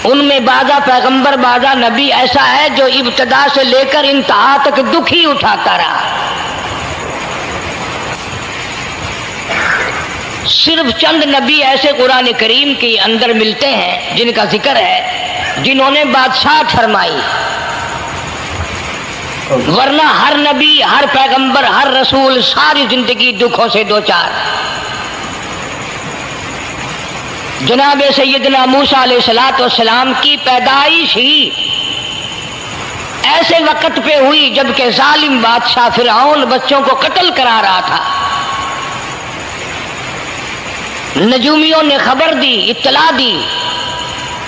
ان میں بعضا پیغمبر بعضا نبی ایسا ہے جو ابتدا سے لے کر انتہا تک دکھ ہی اٹھاتا رہا. صرف چند نبی ایسے قرآن کریم کے اندر ملتے ہیں جن کا ذکر ہے جنہوں نے بادشاہت فرمائی، ورنہ ہر نبی، ہر پیغمبر، ہر رسول ساری زندگی دکھوں سے دوچار. جناب سیدنا موسیٰ علیہ السلام کی پیدائش ہی ایسے وقت پہ ہوئی جبکہ ظالم بادشاہ فرعون بچوں کو قتل کرا رہا تھا. نجومیوں نے خبر دی، اطلاع دی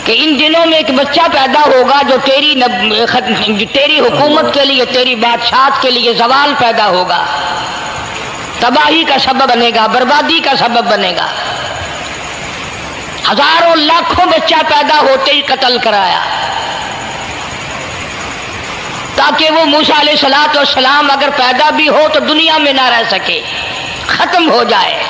کہ ان دنوں میں ایک بچہ پیدا ہوگا جو تیری حکومت کے لیے، تیری بادشاہت کے لیے زوال پیدا ہوگا، تباہی کا سبب بنے گا، بربادی کا سبب بنے گا. ہزاروں لاکھوں بچہ پیدا ہوتے ہی قتل کرایا تاکہ وہ موسیٰ علیہ السلام اگر پیدا بھی ہو تو دنیا میں نہ رہ سکے، ختم ہو جائے.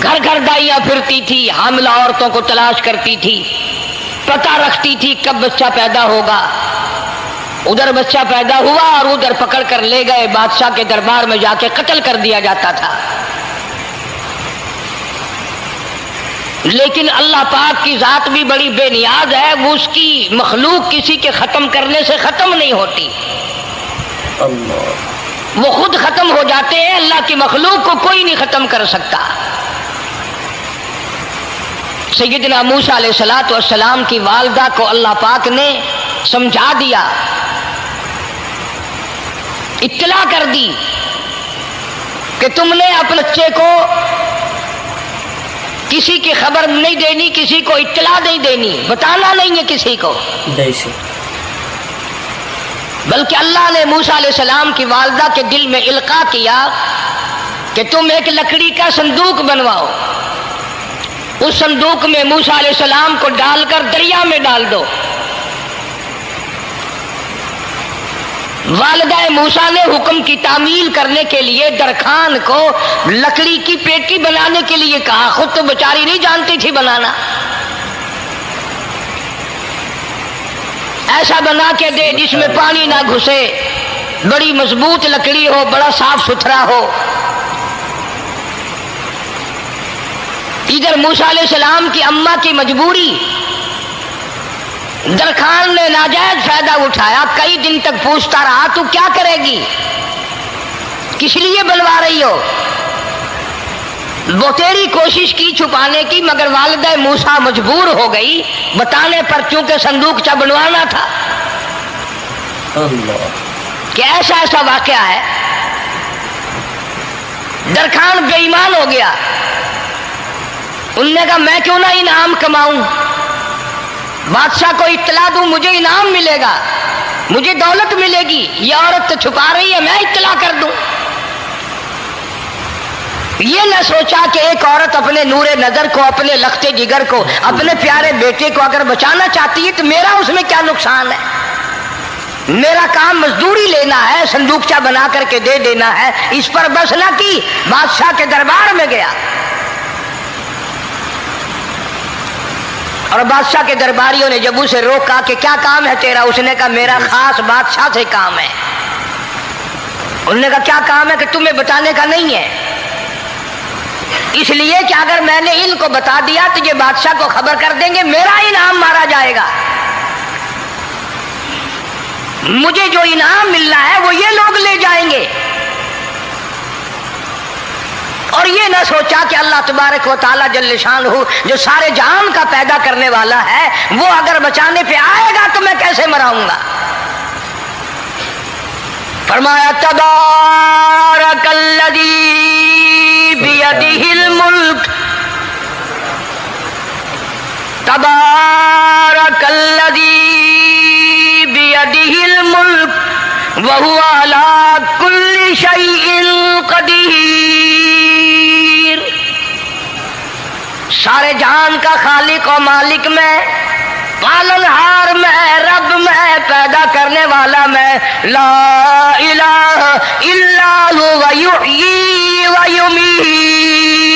گھر گھر دائیاں پھرتی تھی، حاملہ عورتوں کو تلاش کرتی تھی، پتہ رکھتی تھی کب بچہ پیدا ہوگا. ادھر بچہ پیدا ہوا اور ادھر پکڑ کر لے گئے، بادشاہ کے دربار میں جا کے قتل کر دیا جاتا تھا. لیکن اللہ پاک کی ذات بھی بڑی بے نیاز ہے، وہ اس کی مخلوق کسی کے ختم کرنے سے ختم نہیں ہوتی. وہ خود ختم ہو جاتے ہیں، اللہ کی مخلوق کو کوئی نہیں ختم کر سکتا. سیدنا موسیٰ علیہ السلام کی والدہ کو اللہ پاک نے سمجھا دیا، اطلاع کر دی کہ تم نے اپنے بچے کو کسی کی خبر نہیں دینی، کسی کو اطلاع نہیں دینی، بتانا نہیں ہے کسی کو. بلکہ اللہ نے موسیٰ علیہ السلام کی والدہ کے دل میں القاء کیا کہ تم ایک لکڑی کا صندوق بنواؤ، اس صندوق میں موسیٰ علیہ السلام کو ڈال کر دریا میں ڈال دو. والدہ موسیٰ نے حکم کی تعمیل کرنے کے لیے درخان کو لکڑی کی پیٹی بنانے کے لیے کہا، خود تو بیچاری نہیں جانتی تھی بنانا. ایسا بنا کے دے جس میں پانی نہ گھسے، بڑی مضبوط لکڑی ہو، بڑا صاف ستھرا ہو. ادھر موسیٰ علیہ السلام کی اماں کی مجبوری، درخان نے ناجائز فائدہ اٹھایا، کئی دن تک پوچھتا رہا تو کیا کرے گی، کس لیے بنوا رہی ہو. بتیری کوشش کی چھپانے کی، مگر والدہ موسیٰ مجبور ہو گئی بتانے پر، چونکہ صندوق بنوانا تھا. کہ ایسا ایسا واقعہ ہے. درخان بے ایمان ہو گیا. انہوں نے کہا میں کیوں نہ انعام کماؤں، بادشاہ کو اطلاع دوں، مجھے انعام ملے گا، مجھے دولت ملے گی. یہ عورت تو چھپا رہی ہے، میں اطلاع کر دوں. یہ نہ سوچا کہ ایک عورت اپنے نور نظر کو، اپنے لخت جگر کو، اپنے پیارے بیٹے کو اگر بچانا چاہتی ہے تو میرا اس میں کیا نقصان ہے. میرا کام مزدوری لینا ہے، صندوقچہ بنا کر کے دے دینا ہے. اس پر بس نہ کی، بادشاہ کے دربار میں گیا اور بادشاہ کے درباریوں نے جب اسے روکا کہ کیا کام ہے تیرا، اس نے کہا میرا خاص بادشاہ سے کام ہے. انہوں نے کہا کیا کام ہے، کہ تمہیں بتانے کا نہیں ہے، اس لیے کہ اگر میں نے ان کو بتا دیا تو یہ بادشاہ کو خبر کر دیں گے، میرا انعام مارا جائے گا. مجھے جو انعام ملنا ہے وہ یہ لوگ لے جائیں گے. اور یہ نہ سوچا کہ اللہ تبارک و تعالیٰ جل شانہ جو سارے جہان کا پیدا کرنے والا ہے، وہ اگر بچانے پہ آئے گا تو میں کیسے مراؤں گا. فرمایا تبارک الذی بیدہ الملک، تبارک الذی بیدہ الملک وہو علی کل شیء قدیر. سارے جہان کا خالق و مالک میں، پالنہار میں، رب میں، پیدا کرنے والا میں، لا الہ الا هو یحیی و یمیت.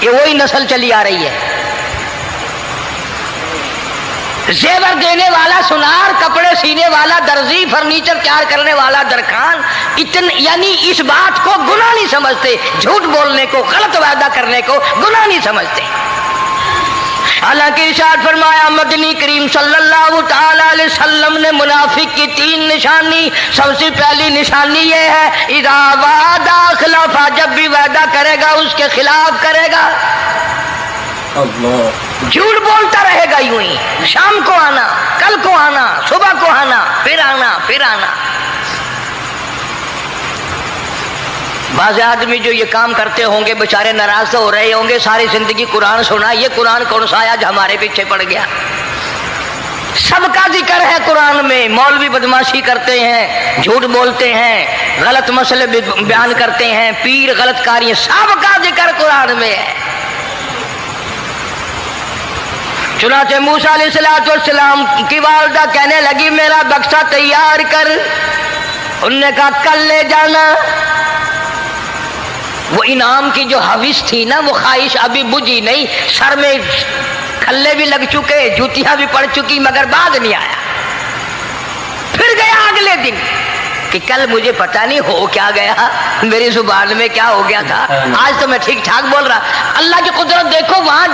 یہ وہی نسل چلی آ رہی ہے. زیور دینے والا سنار، کپڑے سینے والا درزی، فرنیچر تیار کرنے والا درخان، یعنی اس بات کو گناہ نہیں سمجھتے، جھوٹ بولنے کو، غلط وعدہ کرنے کو گناہ نہیں سمجھتے. حالانکہ ارشاد فرمایا مدنی کریم صلی اللہ تعالی علیہ وسلم نے منافق کی 3 نشانی، سب سے پہلی نشانی یہ ہے اذا وعد اخلف، جب بھی وعدہ کرے گا اس کے خلاف کرے گا. اللہ. جھوٹ بولتا رہے گا یوں ہی، شام کو آنا، کل کو آنا، صبح کو آنا، پھر آنا پھر آنا. بعض آدمی جو یہ کام کرتے ہوں گے بیچارے ناراض ہو رہے ہوں گے، ساری زندگی قرآن سنا، یہ قرآن کون سا آیا جو ہمارے پیچھے پڑ گیا. سب کا ذکر ہے قرآن میں. مولوی بدماشی کرتے ہیں، جھوٹ بولتے ہیں، غلط مسئلے بیان کرتے ہیں، پیر غلط کاریاں، سب کا ذکر قرآن میں ہے. چنانچہ موسیٰ علیہ السلام کی والدہ کہنے لگی میرا بکسا تیار کر. انہوں نے کہا کل لے جانا. وہ انعام کی جو حوث تھی نا، وہ خواہش ابھی بجھی نہیں. سر میں کھلے بھی لگ چکے، جوتیاں بھی پڑ چکی، مگر بعد نہیں آیا. پھر گیا اگلے دن کہ کل مجھے پتہ نہیں ہو کیا گیا، میری زبان میں کیا ہو گیا تھا، آج تو میں ٹھیک ٹھاک بول رہا. اللہ کی قدرت دیکھو، وہاں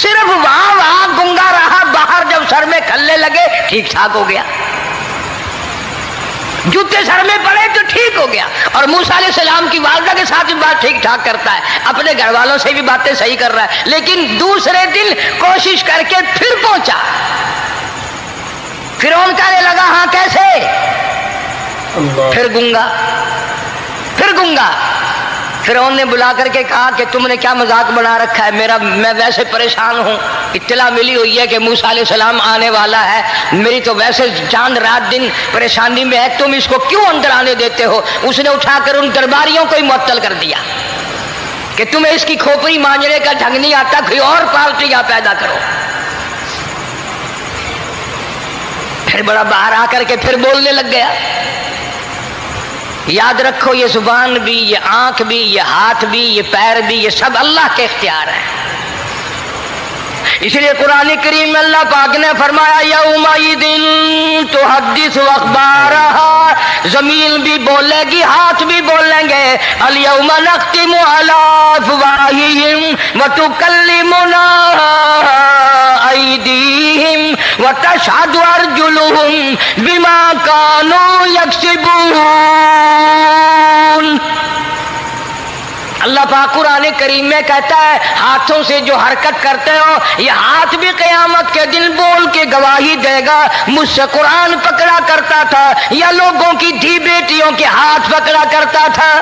صرف وہاں گنگا رہا، باہر جب سر میں کھلے لگے ٹھیک ٹھاک ہو گیا. جوتے سر میں پڑے تو ٹھیک ہو گیا. اور موسیٰ علیہ السلام کی والدہ کے ساتھ بھی بات ٹھیک ٹھاک کرتا ہے، اپنے گھر والوں سے بھی باتیں صحیح کر رہا ہے. لیکن دوسرے دن کوشش کر کے پھر پہنچا. فرعون کہنے لگا ہاں کیسے؟ پھر گنگا. فرعون نے بلا کر کے کہا کہ تم نے کیا مذاق بنا رکھا ہے، میں ویسے پریشان ہوں، اطلاع ملی ہوئی ہے کہ موسیٰ علیہ السلام آنے والا ہے، میری تو ویسے چاند رات دن پریشانی میں ہے، تم اس کو کیوں اندر آنے دیتے ہو؟ اس نے اٹھا کر ان درباریوں کو ہی معطل کر دیا کہ تمہیں اس کی کھوپڑی مانجنے کا ڈھنگ نہیں آتا، کوئی اور پارٹی یا پیدا کرو. پھر بڑا باہر آ کر کے پھر بولنے لگ گیا. یاد رکھو یہ زبان بھی، یہ آنکھ بھی، یہ ہاتھ بھی، یہ پیر بھی، یہ سب اللہ کے اختیار ہے. اس لیے قرآن کریم میں اللہ پاک نے فرمایا یومئذ تحدث اخبارہا، زمین بھی بولے گی، ہاتھ بھی بولیں گے. الیوم نختم علی افواہہم وتکلمنا ایدیہم وتشہد ارجلہم بما کانوا یکسبون. اللہ پاک قرآن کریم میں کہتا ہے ہاتھوں سے جو حرکت کرتے ہو، یہ ہاتھ بھی قیامت کے دن بول کے گواہی دے گا مجھ سے قرآن پکڑا کرتا تھا یا لوگوں کی دھی بیٹیوں کے ہاتھ پکڑا کرتا تھا.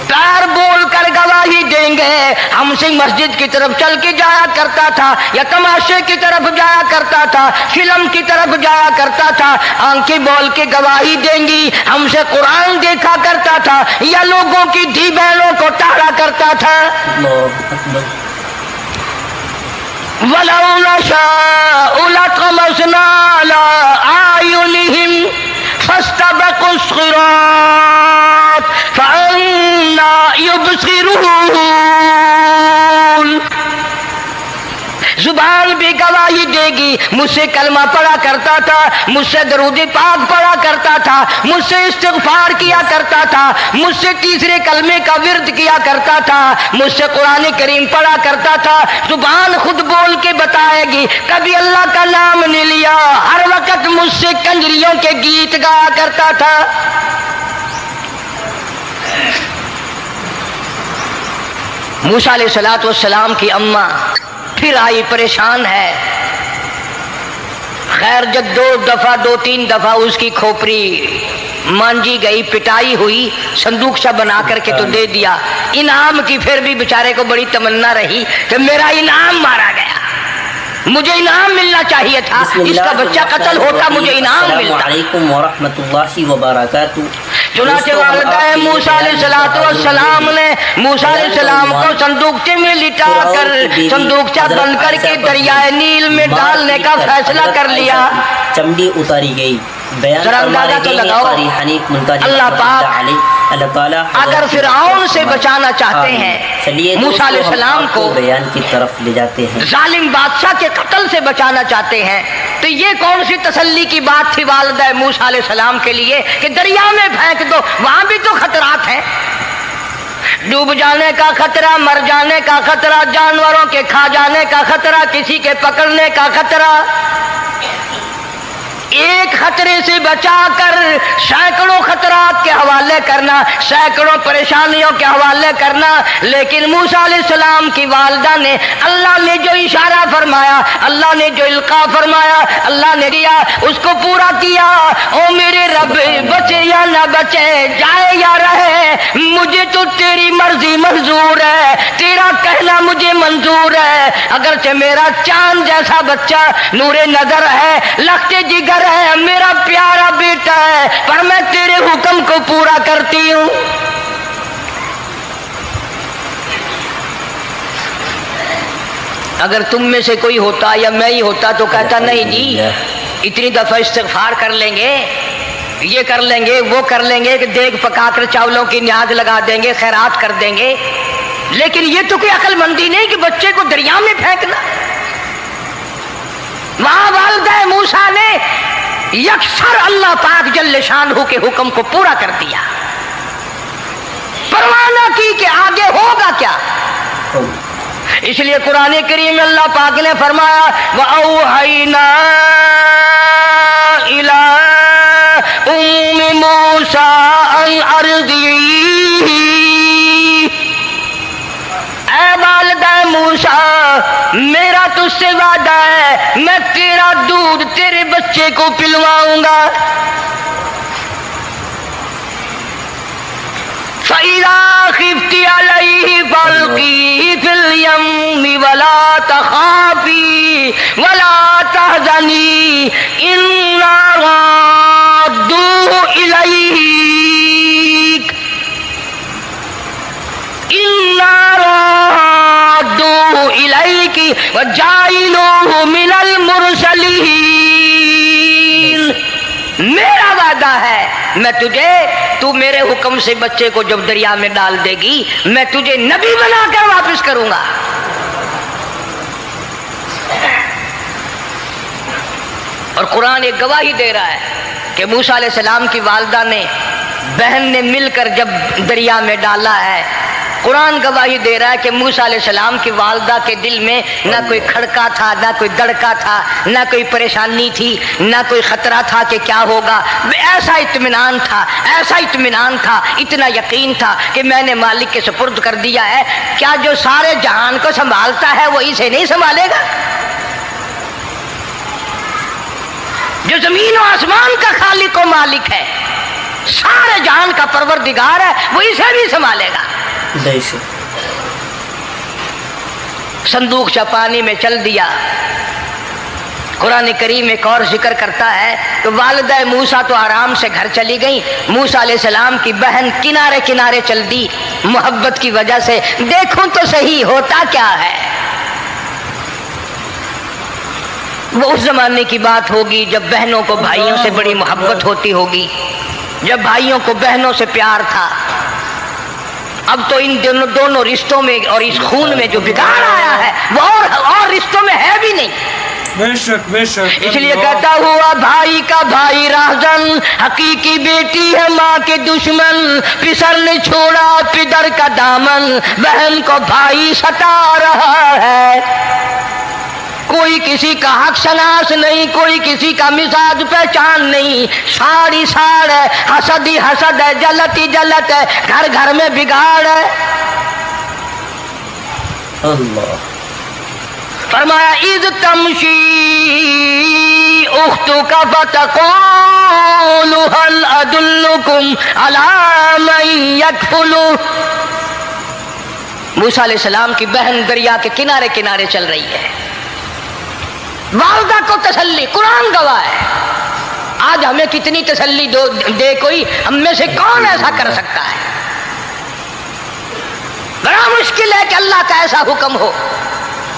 پیر بول کر گواہی دیں گے ہم سے مسجد کی طرف چل کے جایا کرتا تھا یا تماشے کی طرف جایا کرتا تھا، فلم کی طرف جایا کرتا تھا. آنکھیں بول کے گواہی دیں گی ہم سے قرآن دیکھا کرتا تھا یا لوگوں کی دھی بہنوں کو ٹالا کرتا تھا. وَلَوْ نَشَاءُ لَطَمَسْنَا عَلَىٰ أَعْيُنِهِمْ فَاسْتَبَقُوا الصِّرَاطَ فَأَنَّىٰ يُبْصِرُونَ. زبان بھی گواہی دے گی، مجھ سے کلمہ پڑھا کرتا تھا، مجھ سے درود پاک پڑھا کرتا تھا، مجھ سے استغفار کیا کرتا تھا، مجھ سے تیسرے کلمے کا ورد کیا کرتا تھا، مجھ سے قرآن کریم پڑھا کرتا تھا. زبان خود بول کے بتائے گی، کبھی اللہ کا نام نہیں لیا، ہر وقت مجھ سے کنجریوں کے گیت گایا کرتا تھا. موسیٰ علیہ السلام کی اماں پھر آئی، پریشان ہے. خیر جب 2-3 دفعہ اس کی کھوپڑی مانجی گئی، پٹائی ہوئی، صندوق سا بنا کر کے تو دے دیا. انعام کی پھر بھی بیچارے کو بڑی تمنا رہی کہ میرا انعام مارا گیا، مجھے انعام ملنا چاہیے تھا، اس کا بچہ قتل ہوتا مجھے انعام ملتا. علیکم ورحمۃ اللہ وبرکاتہ. چنانچہ والدہ موسیٰ علیہ السلام نے موسیٰ علیہ السلام کو صندوقچے میں لٹا کر صندوقچہ بند کر کے دریائے نیل میں ڈالنے کا فیصلہ کر لیا. چمڑی اتاری گئی. بیان ذرا اندازہ تو لگاؤ، اللہ پاک اللہ تعالیٰ اگر فرعون سے بچانا چاہتے ہیں موسیٰ علیہ السلام کو بیان کی طرف لے جاتے ہیں، ظالم بادشاہ کے قتل سے بچانا چاہتے ہیں، تو یہ کون سی تسلی کی بات تھی والدہ موسیٰ علیہ السلام کے لیے کہ دریا میں پھینک دو، وہاں بھی تو خطرات ہیں، ڈوب جانے کا خطرہ، مر جانے کا خطرہ، جانوروں کے کھا جانے کا خطرہ، کسی کے پکڑنے کا خطرہ۔ ایک خطرے سے بچا کر سینکڑوں خطرات کے حوالے کرنا، سینکڑوں پریشانیوں کے حوالے کرنا، لیکن موسیٰ علیہ السلام کی والدہ نے اللہ نے جو اشارہ فرمایا، اللہ نے جو القاء فرمایا، اللہ نے دیا، اس کو پورا کیا۔ او میرے رب، بچے یا نہ بچے، جائے یا رہے، مجھے تو تیری مرضی منظور ہے، تیرا کہنا مجھے منظور ہے۔ اگرچہ میرا چاند جیسا بچہ نور نظر ہے، لخت جگر ہے، میرا پیارا بیٹا ہے، پر میں تیرے حکم کو پورا کرتی ہوں۔ اگر تم میں سے کوئی ہوتا یا میں ہی ہوتا تو کہتا نہیں جی اتنی دفعہ استغفار کر لیں گے، یہ کر لیں گے، وہ کر لیں گے، کہ دیگ پکا کر چاولوں کی نیاز لگا دیں گے، خیرات کر دیں گے، لیکن یہ تو کوئی عقل مندی نہیں کہ بچے کو دریا میں پھینکنا۔ وہاں والدہ موسیٰ نے یکسر اللہ پاک جل شانہ کے حکم کو پورا کر دیا، پرواہ نہ کی کہ آگے ہوگا کیا۔ اس لیے قرآن کریم میں اللہ پاک نے فرمایا وَأَوْحَيْنَا إِلَىٰ أُمِّ مُوسَىٰ أَنْ أَرْضِعِيهِ، اے والدہ موسیٰ، میرا تجھ سے وعدہ ہے، میں تیرا دودھ تیرے بچے کو پلواؤں گا۔ فَإِذَا خِفْتِ عَلَيْهِ فَأَلْقِيهِ فِي الْيَمِّ وَلَا تَخَافِي وَلَا تَحْزَنِي إِنَّا رَادُّوهُ إِلَيْكَ وَجَاعِلُوهُ مِنَ الْمُرْسَلِينَ۔ میرا وعدہ ہے، میں تجھے، تو میرے حکم سے بچے کو جب دریا میں ڈال دے گی، میں تجھے نبی بنا کر واپس کروں گا۔ اور قرآن ایک گواہی دے رہا ہے کہ موسیٰ علیہ السلام کی والدہ نے، بہن نے مل کر جب دریا میں ڈالا ہے، قرآن گواہی دے رہا ہے کہ موسیٰ علیہ السلام کی والدہ کے دل میں نہ کوئی کھڑکا تھا، نہ کوئی دڑکا تھا، نہ کوئی پریشانی تھی، نہ کوئی خطرہ تھا کہ کیا ہوگا۔ ایسا اطمینان تھا، ایسا اطمینان تھا، اتنا یقین تھا کہ میں نے مالک کے سپرد کر دیا ہے، کیا جو سارے جہان کو سنبھالتا ہے وہ اسے نہیں سنبھالے گا؟ جو زمین و آسمان کا خالق و مالک ہے، سارے جہان کا پروردگار ہے، وہ اسے بھی سنبھالے گا۔ صندوق پانی میں چل دیا۔ قرآن کریم ایک اور ذکر کرتا ہے کہ والدہ موسیٰ تو آرام سے گھر چلی گئی، موسیٰ علیہ السلام کی بہن کنارے کنارے چل دی محبت کی وجہ سے، دیکھوں تو صحیح ہوتا کیا ہے۔ وہ اس زمانے کی بات ہوگی جب بہنوں کو بھائیوں سے بڑی محبت ہوتی ہوگی، جب بھائیوں کو بہنوں سے پیار تھا۔ اب تو ان دونوں رشتوں میں اور اس خون میں جو بگاڑ آیا ہے وہ اور رشتوں میں ہے بھی نہیں۔ بے شک بے شک۔ اس لیے کہتا ہوا بھائی کا بھائی راہزن، حقیقی بیٹی ہے ماں کے دشمن، پسر نے چھوڑا پدر کا دامن، بہن کو بھائی ستا رہا ہے۔ کوئی کسی کا حق شناس نہیں، کوئی کسی کا مزاج پہچان نہیں، ساری ساڑ ہے، حسد ہی حسد ہے، جلت ہی جلت ہے، گھر گھر میں بگاڑ ہے۔ اللہ فرمایا اذ تمشی اختک فتقول هل ادلکم علی من یکفلہ۔ موسیٰ علیہ السلام کی بہن دریا کے کنارے کنارے چل رہی ہے، والدہ کو تسلی، قرآن گواہ ہے۔ آج ہمیں کتنی تسلی دے کوئی، ہم میں سے کون ایسا کر سکتا ہے؟ بڑا مشکل ہے کہ اللہ کا ایسا حکم ہو۔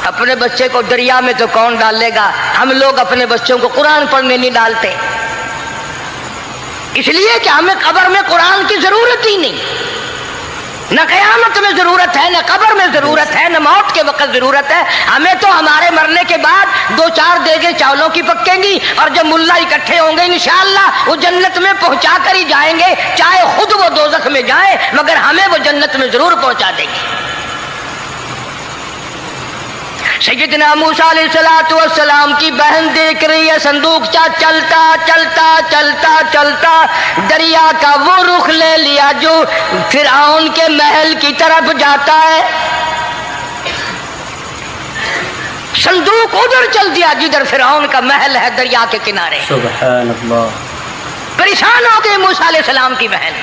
اپنے بچے کو دریا میں تو کون ڈالے گا؟ ہم لوگ اپنے بچوں کو قرآن پڑھنے نہیں ڈالتے، اس لیے کہ ہمیں قبر میں قرآن کی ضرورت ہی نہیں، نہ قیامت میں ضرورت ہے، نہ قبر میں ضرورت ہے، نہ موت کے وقت ضرورت ہے. ہمیں تو ہمارے مرنے کے بعد 2-4 دیگیں چاولوں کی پکیں گی اور جب ملا اکٹھے ہوں گے انشاءاللہ وہ جنت میں پہنچا کر ہی جائیں گے، چاہے خود وہ دوزخ میں جائیں مگر ہمیں وہ جنت میں ضرور پہنچا دیں گے. سیدنا موسیٰ علیہ السلام کی بہن دیکھ رہی ہے صندوقچہ چلتا چلتا چلتا چلتا دریا کا وہ رخ لے لیا جو فرعون کے محل کی طرف جاتا ہے. صندوق ادھر چل دیا جدھر فرعون کا محل ہے دریا کے کنارے. سبحان اللہ. پریشان ہو گئی موسیٰ علیہ السلام کی بہن.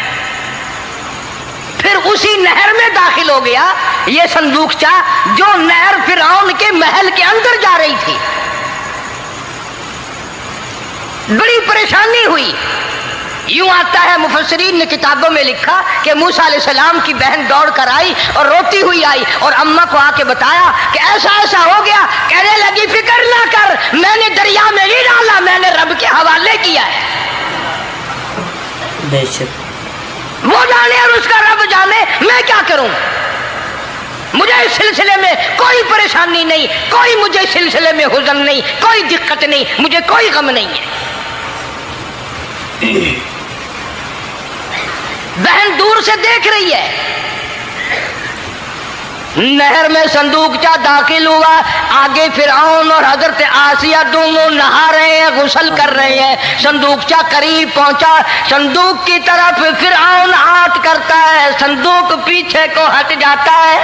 پھر اسی نہر میں داخل ہو گیا یہ صندوقچہ جو نہر فرعون کے محل کے اندر جا رہی تھی. بڑی پریشانی ہوئی. یوں آتا ہے مفسرین نے کتابوں میں لکھا کہ موسیٰ علیہ السلام کی بہن دوڑ کر آئی اور روتی ہوئی آئی اور اماں کو آ کے بتایا کہ ایسا ایسا ہو گیا. کہنے لگی فکر نہ کر، میں نے دریا میں نہیں ڈالا، میں نے رب کے حوالے کیا ہے. بے شک وہ جانے اور اس کا رب جانے، میں کیا کروں. مجھے اس سلسلے میں کوئی پریشانی نہیں، کوئی مجھے اس سلسلے میں حزن نہیں، کوئی دقت نہیں، مجھے کوئی غم نہیں ہے. بہن دور سے دیکھ رہی ہے. نہر میں صندوقچہ داخل ہوا، آگے فرعون اور حضرت آسیہ دونوں نہا رہے ہیں، غسل کر رہے ہیں. صندوقچہ قریب پہنچا، صندوق کی طرف فرعون ہاتھ کرتا ہے، صندوق پیچھے کو ہٹ جاتا ہے.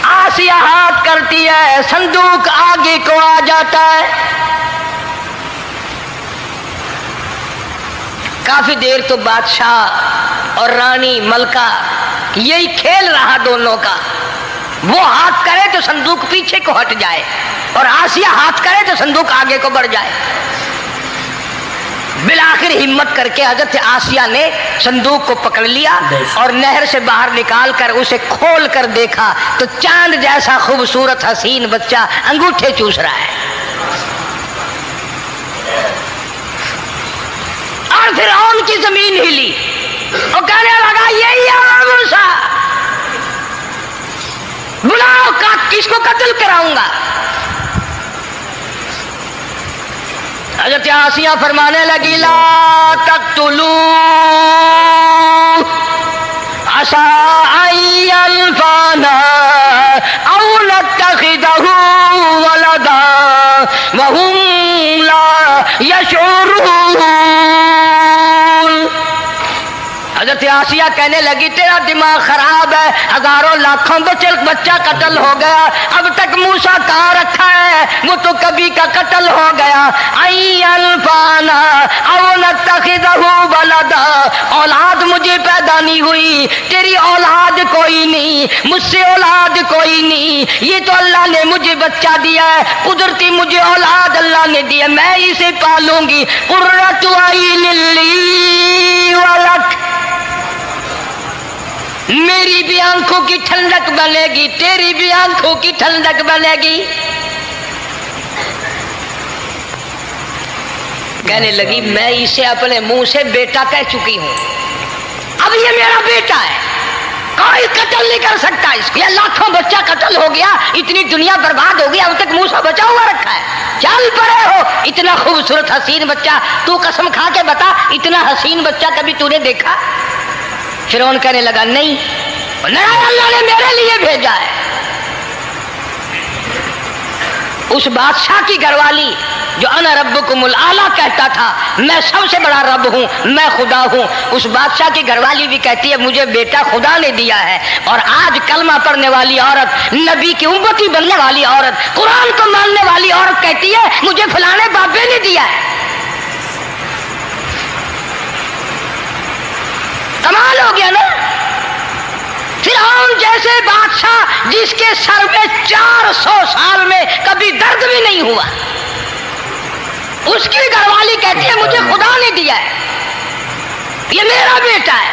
آسیہ ہاتھ کرتی ہے، صندوق آگے کو آ جاتا ہے. کافی دیر تو بادشاہ اور رانی ملکہ یہی کھیل رہا دونوں کا. وہ ہاتھ کرے تو صندوق پیچھے کو ہٹ جائے اور آسیہ ہاتھ کرے تو صندوق آگے کو بڑھ جائے. بالآخر ہمت کر کے حضرت آسیہ نے صندوق کو پکڑ لیا اور نہر سے باہر نکال کر اسے کھول کر دیکھا تو چاند جیسا خوبصورت حسین بچہ انگوٹھے چوس رہا ہے. اور فرعون کی زمین ہلی اور کہنے لگا یہی ہے موسیٰ، بلاؤ کس کو قتل کراؤں گا. حضرت آسیہ فرمانے لگی لا تقتلوا عسى أن ينفعنا أو نتخذه ولدا وهم لا يشعرون. حضرت آسیہ کہنے لگی تیرا دماغ خراب ہے، ہزاروں لاکھوں بچہ قتل ہو گیا، اب تک موسیٰ کہاں رکھا ہے، وہ تو کبھی کا قتل ہو گیا. انفانا او نتخذہ ولدا، اولاد مجھے پیدا نہیں ہوئی، تیری اولاد کوئی نہیں، مجھ سے اولاد کوئی نہیں، یہ تو اللہ نے مجھے بچہ دیا ہے، قدرتی مجھے اولاد اللہ نے دیا، میں اسے پالوں گی. قرۃ عین لی ولک، میری بھی آنکھوں کی ٹھنڈک بنے گی، تیری بھی آنکھوں کی ٹھنڈک بنے گی. کہنے لگی میں اسے اپنے منہ سے بیٹا کہہ چکی ہوں، اب یہ میرا بیٹا ہے، کوئی قتل نہیں کر سکتا اس کو. یہ لاکھوں بچہ قتل ہو گیا، اتنی دنیا برباد ہو گئی، اب تک موسیٰ بچا ہوا رکھا ہے. چل پڑے ہو، اتنا خوبصورت حسین بچہ، تو قسم کھا کے بتا اتنا حسین بچہ کبھی تو نے دیکھا؟ فرعون کہنے لگا نہیں، اللہ نے میرے لیے بھیجا ہے. اس بادشاہ کی گھر والی جو انا ربکم الاعلیٰ کہتا تھا میں سب سے بڑا رب ہوں، میں خدا ہوں، اس بادشاہ کی گھر والی بھی کہتی ہے مجھے بیٹا خدا نے دیا ہے. اور آج کلمہ پڑھنے والی عورت، نبی کی امتی بننے والی عورت، قرآن کو ماننے والی عورت کہتی ہے مجھے فلانے بابے نے دیا ہے. کمال ہو گیا نا. فرعون جیسے بادشاہ جس کے سر میں 400 سال میں کبھی درد بھی نہیں ہوا، اس کی گھر والی کہتی ہے مجھے خدا نے دیا ہے، یہ میرا بیٹا ہے.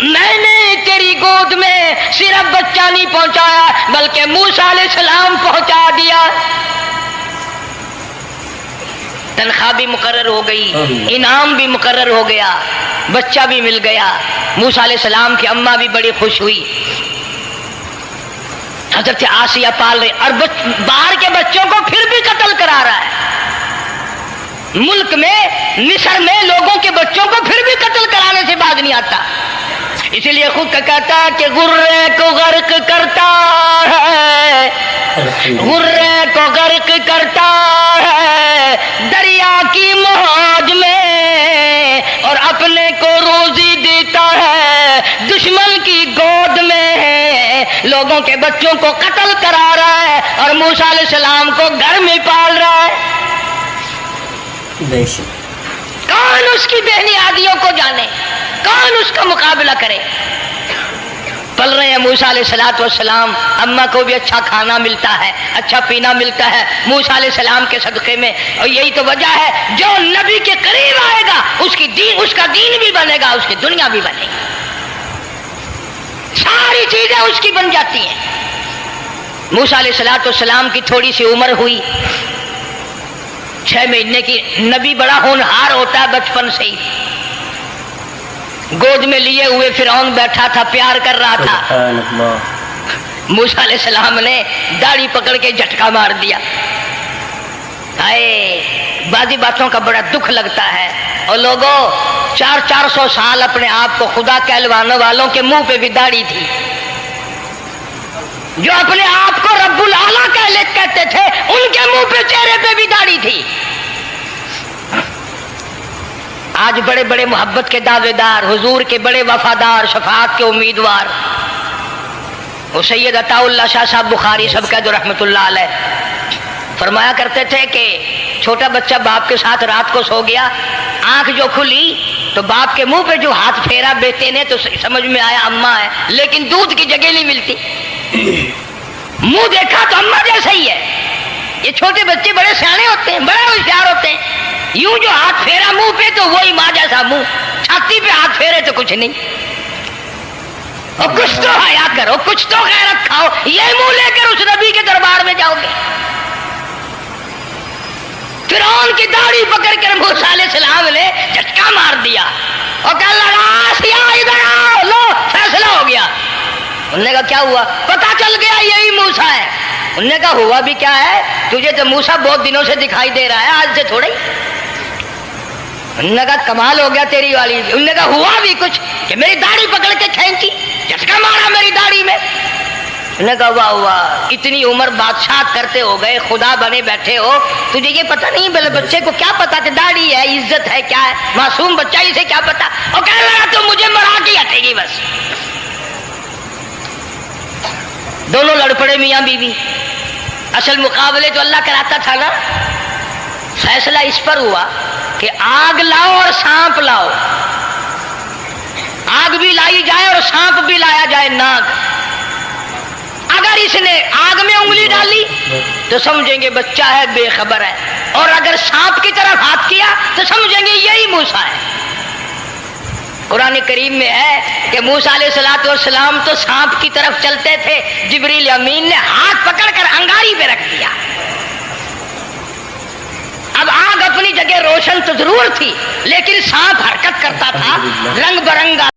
میں نے تیری گود میں صرف بچہ نہیں پہنچایا بلکہ موسیٰ علیہ السلام پہنچا دیا. تنخواہ بھی مقرر ہو گئی, انعام بھی مقرر ہو گیا, بچہ بھی مل گیا. موسیٰ علیہ السلام کی اماں بھی بڑی خوش ہوئی. حضرت آسیہ پال رہے اور باہر کے بچوں کو پھر بھی قتل کرا رہا ہے. ملک میں مصر میں لوگوں کے بچوں کو پھر بھی قتل کرانے سے باز نہیں آتا. اسی لیے خود کا کہتا ہے کہ غرے کو غرق کرتا ہے, غرے کو غرق کرتا ہے دریا کی موج میں, اور اپنے کو روزی دیتا ہے دشمن کی گود میں. لوگوں کے بچوں کو قتل کرا رہا ہے اور موسیٰ علیہ السلام کو گھر میں پال رہا ہے. کون اس کی بہنیادیوں کو جانے, کون اس کا مقابلہ کرے. پل رہے ہیں موسیٰ علیہ السلام, اماں کو بھی اچھا کھانا ملتا ہے, اچھا پینا ملتا ہے موسیٰ علیہ السلام کے صدقے میں. اور یہی تو وجہ ہے جو نبی کے قریب آئے گا اس کا دین بھی بنے گا, اس کی دنیا بھی بنے گی, ساری چیزیں اس کی بن جاتی ہیں. موسیٰ علیہ السلام کی تھوڑی سی عمر ہوئی, 6 مہینے کی. نبی بڑا ہونہار ہوتا ہے بچپن سے ہی. گود میں لیے ہوئے فرعون بیٹھا تھا, پیار کر رہا تھا. موسیٰ علیہ السلام نے داڑھی پکڑ کے جھٹکا مار دیا. بعضی باتوں کا بڑا دکھ لگتا ہے. اور لوگوں 400 سال اپنے آپ کو خدا کہلوانے والوں کے منہ پہ بھی داڑھی تھی. جو اپنے آپ کو رب العالی کہتے تھے ان کے منہ پہ چہرے پہ بھی داڑھی تھی. آج بڑے بڑے محبت کے دعوے دار, حضور کے بڑے وفادار, شفاعت کے امیدوار, وہ سید عطا اللہ شاہ صاحب بخاری سب کا جو رحمت اللہ علیہ فرمایا کرتے تھے کہ چھوٹا بچہ باپ کے ساتھ رات کو سو گیا, آنکھ جو کھلی تو باپ کے منہ پہ جو ہاتھ پھیرا بیٹے نے تو سمجھ میں آیا اماں ہے, لیکن دودھ کی جگہ نہیں ملتی. منہ دیکھا تو اماں جیسا ہی ہے. یہ چھوٹے بچے بڑے سیانے ہوتے ہیں, بڑے ہوشیار ہوتے ہیں. یوں جو ہاتھ پھیرا منہ پہ تو وہی ماں جیسا منہ, چھاتی پہ ہاتھ پھیرے تو کچھ نہیں. اور کچھ تو حیا کرو, کچھ تو غیرت کھاؤ. یہ منہ لے کر اس نبی کے دربار میں جاؤ گے. فرعون کی داڑھی پکڑ کر موسیٰ علیہ السلام نے جھٹکا مار دیا اور کہا لگا آسیہ ادھر آؤ, لو فیصلہ ہو گیا. انہوں نے کہا کیا ہوا؟ پتا چل گیا یہی موسیٰ ہے. انہوں نے کہا ہوا بھی کیا ہے, تجھے تو موسیٰ بہت دنوں سے دکھائی دے رہا ہے, آج سے تھوڑا ہی. انہوں نے کہا کمال ہو گیا تیری والی. انہوں نے کہا ہوا بھی کچھ کہ میری داڑھی پکڑ کے کھینچی, جھٹکا مارا میری داڑھی میں. انہوں نے کہا واہ واہ, اتنی عمر بادشاہ کرتے ہو گئے, خدا بنے بیٹھے ہو, تجھے یہ پتہ نہیں؟ بلے بچے کو کیا پتا کہ داڑھی ہے, عزت ہے, کیا ہے, معصوم بچہ اسے کیا پتا. اور کہہ رہا تو مجھے مرا کے ہٹے گی بس. دونوں لڑ پڑے میاں بیوی. اصل مقابلے جو اللہ کراتا تھا نا, فیصلہ اس پر ہوا کہ آگ لاؤ اور سانپ لاؤ. آگ بھی لائی جائے اور سانپ بھی لایا جائے, ناگ. اگر اس نے آگ میں انگلی ڈالی تو سمجھیں گے بچہ ہے, بے خبر ہے, اور اگر سانپ کی طرف ہاتھ کیا تو سمجھیں گے یہی موسیٰ ہے. قرآن کریم میں ہے کہ موسیٰ علیہ السلام تو سانپ کی طرف چلتے تھے, جبریل امین نے ہاتھ پکڑ کر انگاری پہ رکھ دیا. اب آگ اپنی جگہ روشن تو ضرور تھی, لیکن سانپ حرکت کرتا تھا, رنگ برنگا